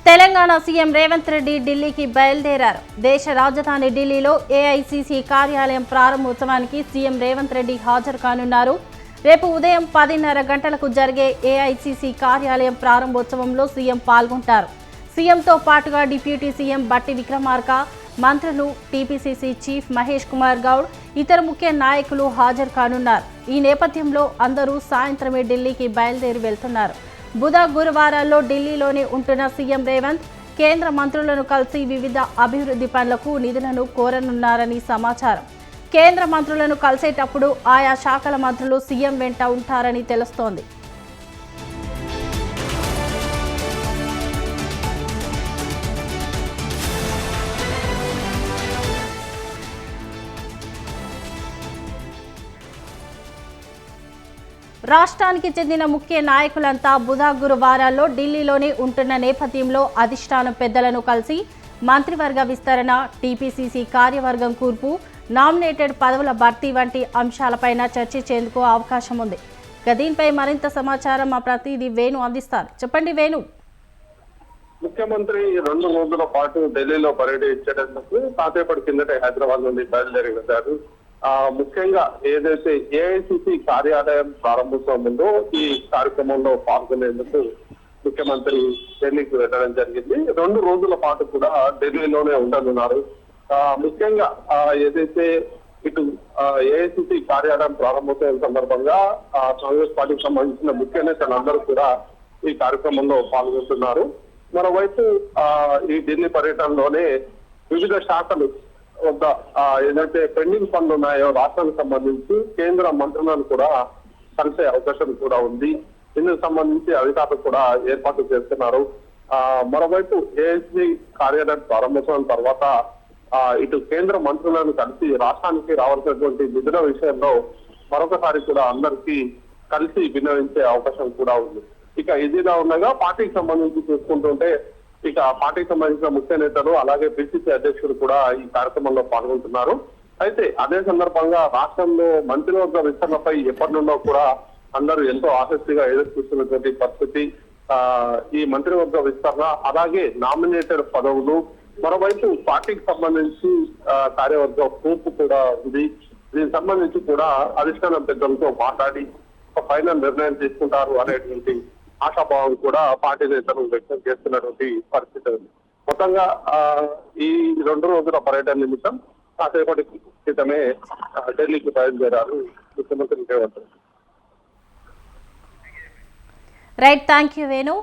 Telangana CM Revanth Reddy ఢిల్లీకి బయలుదేరారు. దేశ రాజధాని ఢిల్లీలో ఏఐసీసీ కార్యాలయం ప్రారంభోత్సవానికి సీఎం రేవంత్ రెడ్డి హాజరు కానున్నారు. రేపు ఉదయం 10:30 గంటలకు జరిగే ఏఐసీసీ కార్యాలయం ప్రారంభోత్సవంలో సీఎం పాల్గొంటారు. సీఎంతో పాటుగా డిప్యూటీ సీఎం బట్టి విక్రమార్క, మంత్రులు, టీపీసీసీ చీఫ్ మహేష్ కుమార్ గౌడ్, ఇతర ముఖ్య నాయకులు హాజరు కానున్నారు. ఈ నేపథ్యంలో అందరూ సాయంత్రమే ఢిల్లీకి బయలుదేరి వెళ్తున్నారు. బుధ గురువారాల్లో ఢిల్లీలోనే ఉంటున్న సీఎం రేవంత్ కేంద్ర మంత్రులను కలిసి వివిధ అభివృద్ధి పనులకు నిధులను కోరనున్నారని సమాచారం. కేంద్ర మంత్రులను కలిసేటప్పుడు ఆయా శాఖల మంత్రులు సీఎం వెంట ఉంటారని తెలుస్తోంది. రాష్ట్రానికి చెందిన ముఖ్య నాయకులంతా బుధ గురువారాల్లో ఢిల్లీలోనే ఉంటున్న నేపథ్యంలో అధిష్టానం పెద్దలను కలిసి మంత్రివర్గ విస్తరణ, టీపీసీసీ కార్యవర్గం కూర్పు, నామినేటెడ్ పదవుల భర్తీ వంటి అంశాలపైన చర్చించేందుకు అవకాశం ఉంది. దీనిపై మరింత సమాచారం మా ప్రతినిధి వేణు అందిస్తారు. చెప్పండి వేణు. ముఖ్యమంత్రి 2 రోజుల పాటు ఢిల్లీలో పర్యటించేందుకు కాసేపటి కిందటే హైదరాబాద్ నుండి బయలుదేరి వెళ్లారు. ముఖ్యంగా ఏదైతే ఏఐసీసీ కార్యాలయం ప్రారంభోత్సవం ఉందో ఈ కార్యక్రమంలో పాల్గొనేందుకు ముఖ్యమంత్రి ఢిల్లీకి వెళ్ళడం జరిగింది. 2 రోజుల పాటు కూడా ఢిల్లీలోనే ఉండనున్నారు. ముఖ్యంగా ఏదైతే ఇటు ఏఐసీసీ కార్యాలయం ప్రారంభోత్సవం సందర్భంగా కాంగ్రెస్ పార్టీకి సంబంధించిన ముఖ్య నేతలందరూ కూడా ఈ కార్యక్రమంలో పాల్గొంటున్నారు. మరోవైపు ఈ ఢిల్లీ పర్యటనలోనే వివిధ శాఖలు వద్ద ఏదైతే పెండింగ్ పనులు ఉన్నాయో రాష్ట్రానికి సంబంధించి కేంద్ర మంత్రులను కూడా కలిసే అవకాశం కూడా ఉంది. ఇందుకు సంబంధించి అధికారులు కూడా ఏర్పాట్లు చేస్తున్నారు. మరోవైపు ఏఎస్సీ కార్యాలయం ప్రారంభోత్సవం తర్వాత ఇటు కేంద్ర మంత్రులను కలిసి రాష్ట్రానికి రావాల్సినటువంటి నిధుల విషయంలో మరొకసారి కూడా అందరికీ కలిసి విన్నవించే అవకాశం కూడా ఉంది. ఇక ఇదిలా ఉండగా పార్టీకి సంబంధించి చూసుకుంటుంటే ఇక పార్టీకి సంబంధించిన ముఖ్య నేతలు అలాగే పిసిసి అధ్యక్షుడు కూడా ఈ కార్యక్రమంలో పాల్గొంటున్నారు. అయితే అదే సందర్భంగా రాష్ట్రంలో మంత్రివర్గ విస్తరణపై ఎప్పటి నుండో కూడా అందరూ ఎంతో ఆసక్తిగా ఎదురు చూస్తున్నటువంటి పరిస్థితి. ఈ మంత్రివర్గ విస్తరణ అలాగే నామినేటెడ్ పదవులు, మరోవైపు పార్టీకి సంబంధించి కార్యవర్గ కూర్పు కూడా ఉంది. దీనికి సంబంధించి కూడా అధిష్టానం పెద్దలతో మాట్లాడి ఒక ఫైనల్ నిర్ణయం తీసుకుంటారు అనేటువంటి ఆశాభావం కూడా పార్టీ నేతలు వ్యక్తం చేస్తున్నటువంటి పరిస్థితి ఉంది. మొత్తంగా ఈ 2 రోజుల పర్యటన నిమిత్తం కాసేపటి క్రితమే ఢిల్లీకి బయలుదేరారు ముఖ్యమంత్రి Revanth Reddy. Right, thank you Venu.